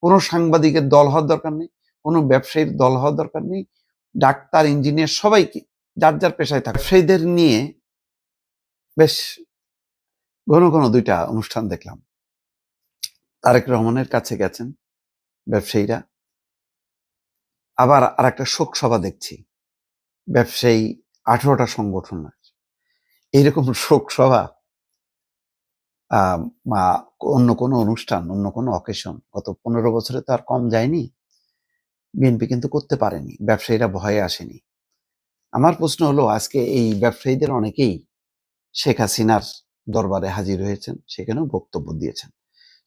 কোনো সাংবাদিকের দল হওয়ার দরকার নেই, কোনো ব্যবসায়ীর দল হওয়ার দরকার নেই। ডাক্তার, ইঞ্জিনিয়ার সবাইকে যার যার পেশায় থাকে। ব্যবসায়ীদের নিয়ে বেশ ঘন ঘন 2টা অনুষ্ঠান দেখলাম। তারেক রহমানের কাছে গেছেন ব্যবসায়ীরা, আবার আর একটা শোক সভা দেখছি ব্যবসায়ী 18টা সংগঠন। এইরকম শোক সভা বা অন্য কোনো অনুষ্ঠান, অন্য কোনো অকেশন গত 15 বছরে তো আর কম যায়নি। বিএনপি কিন্তু করতে পারেনি, ব্যবসায়ীরা ভয়ে আসেনি। আমার প্রশ্ন হলো, আজকে এই ব্যবসায়ীদের অনেকেই শেখ হাসিনার দরবারে হাজির হয়েছেন, সেখানেও বক্তব্য দিয়েছেন।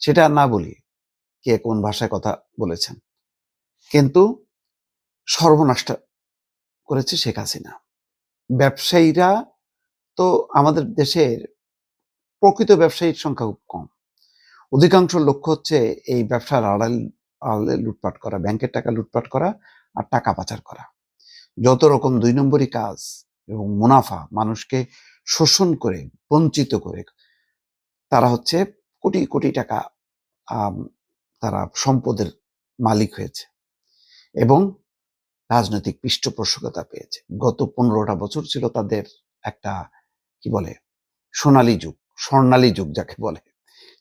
সেটা আর না বলি কে কোন ভাষায় কথা বলেছেন, কিন্তু সর্বনাশটা করেছে শেখ হাসিনা। ব্যবসায়ীরা তো আমাদের দেশের প্রকৃত ব্যবসায়ীর সংখ্যা খুব কম। অধিকাংশ লক্ষ্য হচ্ছে এই ব্যবসার আড়ালে লুটপাট করা, ব্যাংকের টাকা লুটপাট করা আর টাকা পাচার করা। যত রকম 2 নম্বরী কাজ এবং মুনাফা, মানুষকে শোষণ করে, বঞ্চিত করে তারা হচ্ছে কোটি কোটি টাকা তারা সম্পদের মালিক হয়েছে এবং রাজনৈতিক পৃষ্ঠপোষকতা পেয়েছে। গত 15টা বছর ছিল তাদের একটা কি বলে সোনালী যুগ, স্বর্ণালী যুগ যাকে বলে।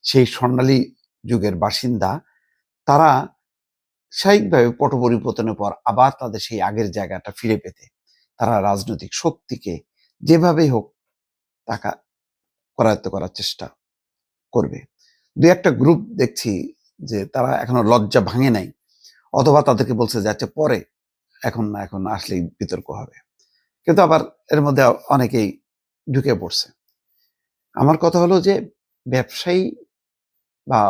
সেই স্বর্ণালী যুগের বাসিন্দা তারা স্বাভাবিকভাবে পট পরিবর্তনের পর আবার তাদের সেই আগের জায়গাটা ফিরে পেতে তারা রাজনৈতিক শক্তিকে যেভাবেই হোক টাকা করায়ত্ত করার চেষ্টা করবে। 2-একটা গ্রুপ দেখছি যে তারা এখনো লজ্জা ভাঙে নাই, অথবা তাদেরকে বলছে যাচ্ছে পরে, এখন না, এখন আসলেই বিতর্ক হবে। কিন্তু আবার এর মধ্যে অনেকেই ঢুকে পড়ছে। আমার কথা হলো যে ব্যবসায়ী বা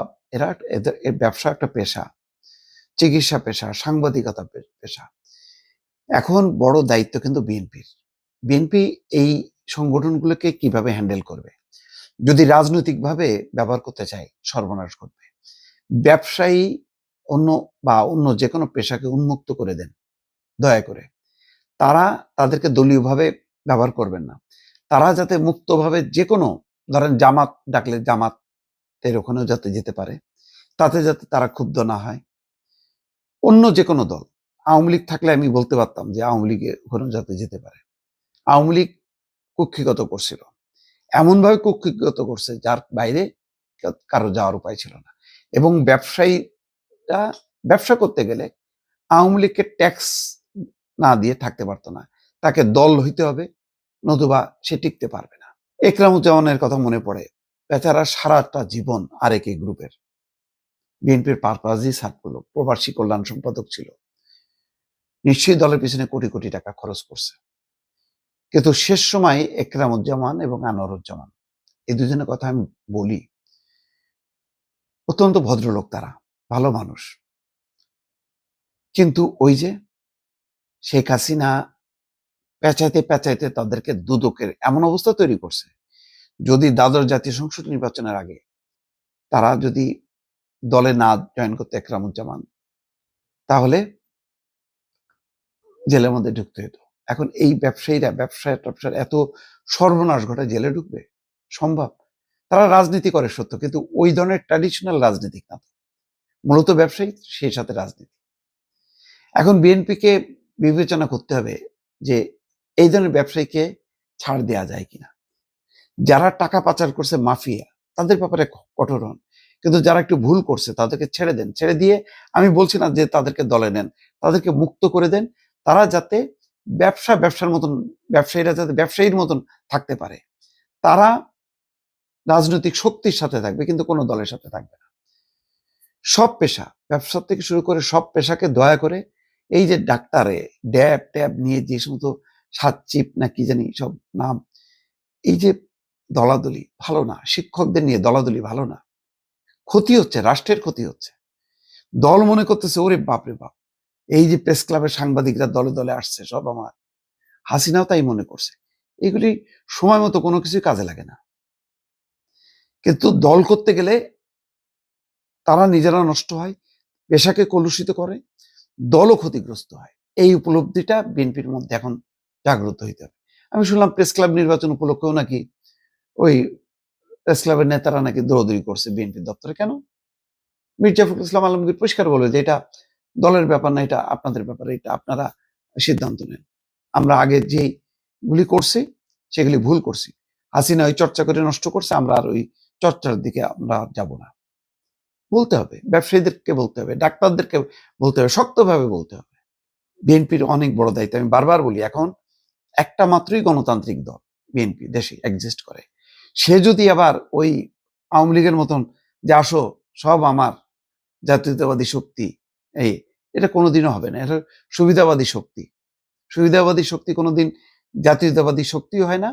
এদের ব্যবসা একটা পেশা, চিকিৎসা পেশা, সাংবাদিকতা পেশা। এখন বড় দায়িত্ব কিন্তু বিএনপির। বিএনপি এই সংগঠনগুলোকে কিভাবে হ্যান্ডেল করবে। যদি রাজনৈতিকভাবে ব্যবহার করতে চায়, সর্বনাশ করবে। ব্যবসায়ী অন্য যে কোনো পেশাকে উন্মুক্ত করে দেন দয়া করে। তারা তাদেরকে দলীয়ভাবে ব্যবহার করবেন না। তারা যাতে মুক্তভাবে যে কোনো, ধরেন জামাত ডাকলে জামাতের ওখানেও যাতে যেতে পারে, তাতে যাতে তারা ক্ষুব্ধ না হয়। অন্য যে কোনো দল, আওয়ামী লীগ থাকলে আমি বলতে পারতাম যে আওয়ামী লীগের ওখানেও যাতে যেতে পারে। আওয়ামী লীগ কুক্ষিগত করছিল, এমনভাবে কুক্ষিগত করছে যার বাইরে কারো যাওয়ার উপায় ছিল না। এবং ব্যবসায়ীরা ব্যবসা করতে গেলে আওয়ামী লীগকে ট্যাক্স না দিয়ে থাকতে পারতো না, তাকে দল হইতে হবে, নতুবা সে টিকতে পারবে না। একরামুজ্জামানের কথা মনে পড়ে, বেচারা সারাটা জীবন আরেকে গ্রুপের বিএনপির পারপাসই সার্ভ, প্রবাসী কল্যাণ সম্পাদক ছিল, নিশ্চয়ই দলের পিছনে কোটি কোটি টাকা খরচ করছে। কিন্তু শেষ সময় একরামুজ্জামান এবং আনোয়ারুজ্জামান, এই দুজনের কথা আমি বলি, অত্যন্ত ভদ্রলোক, তারা ভালো মানুষ। কিন্তু ওই যে শেখ হাসিনা পেঁচাইতে পেঁচাইতে তাদেরকে দুদকের এমন অবস্থা তৈরি করছে, যদি দ্বাদশ জাতীয় সংসদ নির্বাচনের আগে তারা যদি দলে না জয়েন করতে একরামুজ্জামান, তাহলে জেলের মধ্যে ঢুকতে হতো। এখন এই ব্যবসায়ীরা ব্যবসার এত সর্বনাশ ঘটে, জেলে ঢুকবে সম্ভব? তারা রাজনীতি করে সত্য, কিন্তু ওই ধরনের ট্র্যাডিশনাল রাজনীতি না, মূলত ব্যবসায়ী, সেই সাথে রাজনীতি। এখন বিএনপিকে বিবেচনা করতে হবে যে এই ধরনের ব্যবসায়ীকে ছাড় দেওয়া যায় কিনা। যারা টাকা পাচার করছে, মাফিয়া, তাদের ব্যাপারে কঠোর হন, কিন্তু যারা একটু ভুল করছে তাদেরকে ছেড়ে দেন। ছেড়ে দিয়ে, আমি বলছি না যে তাদেরকে দলে নেন, তাদেরকে মুক্ত করে দেন। তারা যাতে ব্যবসার মতন, ব্যবসায়ীরা যাতে ব্যবসায়ীর মতন থাকতে পারে। তারা রাজনৈতিক শক্তির সাথে থাকবে, কিন্তু কোনো দলের সাথে থাকবে না। সব পেশা, ব্যবসা থেকে শুরু করে সব পেশাকে দয়া করে, এই যে ডাক্তারে ট্যাব নিয়ে যে সমস্ত সাতচিপ না কি জানি সব নাম, এই যে দলাদলি ভালো না, শিক্ষকদের নিয়ে দলাদলি ভালো না, ক্ষতি হচ্ছে, রাষ্ট্রের ক্ষতি হচ্ছে। দল মনে করতেছে ওরে বাপরে বাপ, এই যে প্রেস ক্লাবের সাংবাদিকরা দলে দলে আসছে সব আমার, হাসিনাও তাই মনে করছে। এগুলি সময় মতো কোনো কিছুই কাজে লাগে না। কিন্তু দল করতে গেলে তারা নিজেরা নষ্ট হয়, পেশাকে কলুষিত করে, দলও ক্ষতিগ্রস্ত হয়। এই উপলব্ধিটা বিএনপির মধ্যে এখন জাগ্রত হইতে হবে। আমি শুনলাম প্রেস ক্লাব নির্বাচন উপলক্ষেও নাকি ওই প্রেস ক্লাবের নেতারা নাকি দৌড়দৌড়ি করছে বিএনপির দপ্তরে। কেন? মির্জা ফখরুল ইসলাম আলমগীর পরিষ্কার বলবে যে এটা দলের ব্যাপার না, এটা আপনাদের ব্যাপার, এটা আপনারা সিদ্ধান্ত নেন। আমরা আগে যেগুলি করছি সেগুলি ভুল করছি। হাসিনা ওই চর্চা করে নষ্ট করছে, আমরা আর ওই চর্চার দিকে আমরা যাব না। বলতে হবে, ব্যবসায়ীদেরকে বলতে হবে, ডাক্তারদেরকে বলতে হবে, শক্তভাবে বলতে হবে। বিএনপির অনেক বড় দায়িত্ব। আমি বারবার বলি, এখন একটা মাত্রই গণতান্ত্রিক দল বিএনপি দেশে এক্সিস্ট করে। সে যদি আবার ওই আওয়ামী লীগের মতন যে আসো সব আমার, জাতীয়তাবাদী শক্তি, এই এটা কোনোদিনও হবে না। এটা সুবিধাবাদী শক্তি। সুবিধাবাদী শক্তি কোনোদিন জাতীয়তাবাদী শক্তিও হয় না,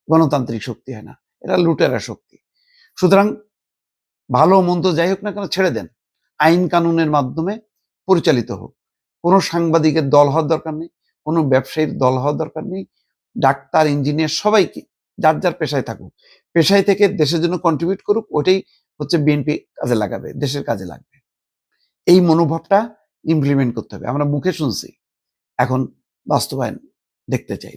গণতান্ত্রিক শক্তি হয় না। এটা লুটেরা শক্তি। সুতরাং ভালো মন্দ যাই হোক না কেন ছেড়ে দেন, আইন কানুনের মাধ্যমে পরিচালিত হোক। কোনো সাংবাদিকের দল হওয়ার দরকার নেই, কোনো ব্যবসায়ীর দল হওয়ার দরকার নেই। ডাক্তার, ইঞ্জিনিয়ার সবাইকে যার যার পেশায় থাকুক, পেশায় থেকে দেশের জন্য কন্ট্রিবিউট করুক। ওটাই হচ্ছে বিএনপি কাজে লাগাবে, দেশের কাজে লাগবে। এই মনোভাবটা ইমপ্লিমেন্ট করতে হবে। আমরা মুখে শুনছি, এখন বাস্তবায়ন দেখতে চাই।